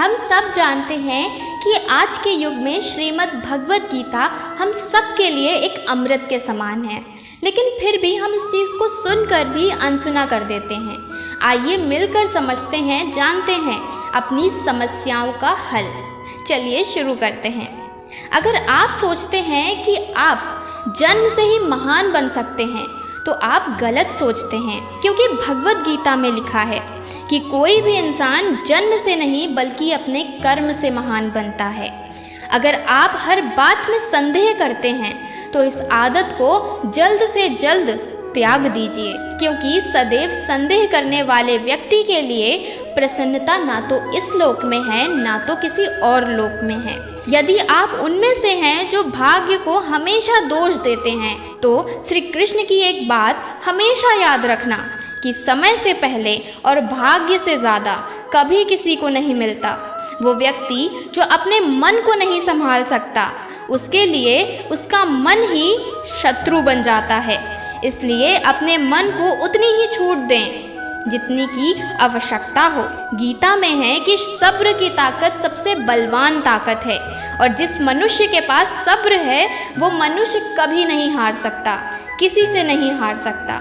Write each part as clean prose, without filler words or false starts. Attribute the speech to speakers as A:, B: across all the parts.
A: हम सब जानते हैं कि आज के युग में श्रीमद् भगवद गीता हम सब के लिए एक अमृत के समान है, लेकिन फिर भी हम इस चीज़ को सुनकर भी अनसुना कर देते हैं। आइए मिलकर समझते हैं, जानते हैं अपनी समस्याओं का हल। चलिए शुरू करते हैं। अगर आप सोचते हैं कि आप जन्म से ही महान बन सकते हैं तो आप गलत सोचते हैं, क्योंकि भगवद गीता में लिखा है कि कोई भी इंसान जन्म से नहीं बल्कि अपने कर्म से महान बनता है। अगर आप हर बात में संदेह करते हैं तो इस आदत को जल्द से जल्द त्याग दीजिए, क्योंकि सदैव संदेह करने वाले व्यक्ति के लिए प्रसन्नता ना तो इस लोक में है ना तो किसी और लोक में है। यदि आप उनमें से हैं जो भाग्य को हमेशा दोष देते हैं तो श्री कृष्ण की एक बात हमेशा याद रखना कि समय से पहले और भाग्य से ज़्यादा कभी किसी को नहीं मिलता। वो व्यक्ति जो अपने मन को नहीं संभाल सकता, उसके लिए उसका मन ही शत्रु बन जाता है। इसलिए अपने मन को उतनी ही छूट दें जितनी की आवश्यकता हो। गीता में है कि सब्र की ताकत सबसे बलवान ताकत है, और जिस मनुष्य के पास सब्र है वो मनुष्य कभी नहीं हार सकता, किसी से नहीं हार सकता।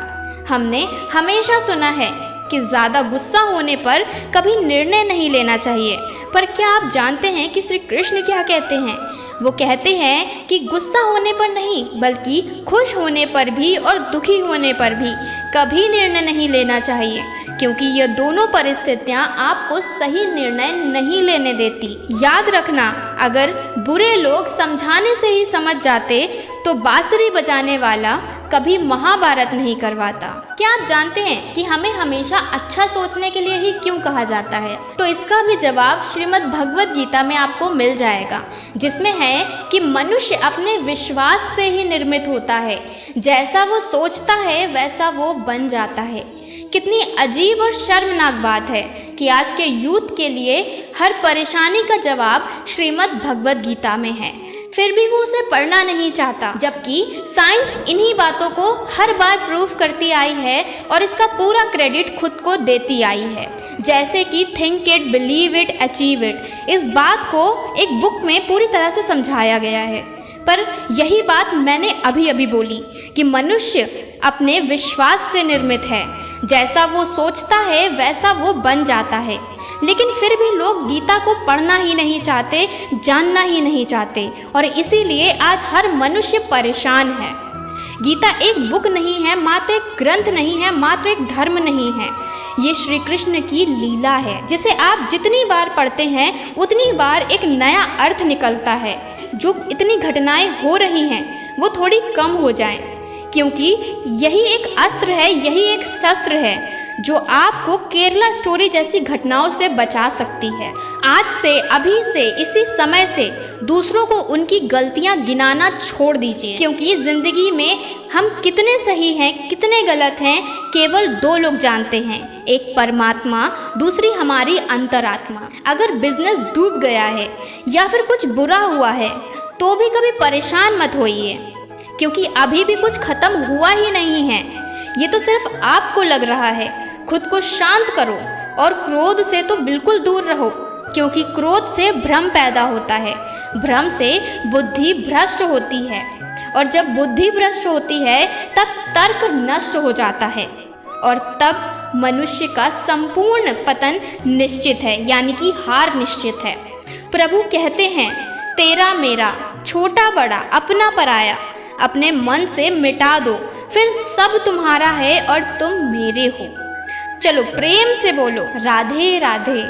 A: हमने हमेशा सुना है कि ज़्यादा गुस्सा होने पर कभी निर्णय नहीं लेना चाहिए, पर क्या आप जानते हैं कि श्री कृष्ण क्या कहते हैं? वो कहते हैं कि गुस्सा होने पर नहीं बल्कि खुश होने पर भी और दुखी होने पर भी कभी निर्णय नहीं लेना चाहिए, क्योंकि ये दोनों परिस्थितियाँ आपको सही निर्णय नहीं लेने देती। याद रखना, अगर बुरे लोग समझाने से ही समझ जाते तो बांसुरी बजाने वाला कभी महाभारत नहीं करवाता। क्या आप जानते हैं कि हमें हमेशा अच्छा सोचने के लिए ही क्यों कहा जाता है? तो इसका भी जवाब श्रीमद् भगवद गीता में आपको मिल जाएगा, जिसमें है कि मनुष्य अपने विश्वास से ही निर्मित होता है। जैसा वो सोचता है वैसा वो बन जाता है। कितनी अजीब और शर्मनाक बात है कि आज के यूथ के लिए हर परेशानी का जवाब श्रीमद् भगवद गीता में है, फिर भी वो उसे पढ़ना नहीं चाहता, जबकि साइंस इन्हीं बातों को हर बार प्रूव करती आई है और इसका पूरा क्रेडिट खुद को देती आई है। जैसे कि think it, believe it, achieve it, इस बात को एक बुक में पूरी तरह से समझाया गया है। पर यही बात मैंने अभी बोली कि मनुष्य अपने विश्वास से निर्मित है। जैसा वो सोचता है वैसा वो बन जाता है, लेकिन फिर भी लोग गीता को पढ़ना ही नहीं चाहते, जानना ही नहीं चाहते, और इसीलिए आज हर मनुष्य परेशान है। गीता एक बुक नहीं है, मात्र एक ग्रंथ नहीं है, मात्र एक धर्म नहीं है। ये श्री कृष्ण की लीला है, जिसे आप जितनी बार पढ़ते हैं उतनी बार एक नया अर्थ निकलता है। जो इतनी घटनाएं हो रही हैं वो थोड़ी कम हो जाएं, क्योंकि यही एक अस्त्र है, यही एक शस्त्र है जो आपको केरला स्टोरी जैसी घटनाओं से बचा सकती है। आज से, अभी से, इसी समय से दूसरों को उनकी गलतियां गिनाना छोड़ दीजिए, क्योंकि ज़िंदगी में हम कितने सही हैं कितने गलत हैं केवल दो लोग जानते हैं, एक परमात्मा, दूसरी हमारी अंतरात्मा। अगर बिजनेस डूब गया है या फिर कुछ बुरा हुआ है तो भी कभी परेशान मत होइए, क्योंकि अभी भी कुछ खत्म हुआ ही नहीं है। ये तो सिर्फ आपको लग रहा है। खुद को शांत करो और क्रोध से तो बिल्कुल दूर रहो, क्योंकि क्रोध से भ्रम पैदा होता है, भ्रम से बुद्धि भ्रष्ट होती है, और जब बुद्धि भ्रष्ट होती है तब तर्क नष्ट हो जाता है, और तब मनुष्य का संपूर्ण पतन निश्चित है, यानी कि हार निश्चित है। प्रभु कहते हैं, तेरा मेरा, छोटा बड़ा, अपना पराया अपने मन से मिटा दो, फिर सब तुम्हारा है और तुम मेरे हो। चलो प्रेम से बोलो, राधे राधे।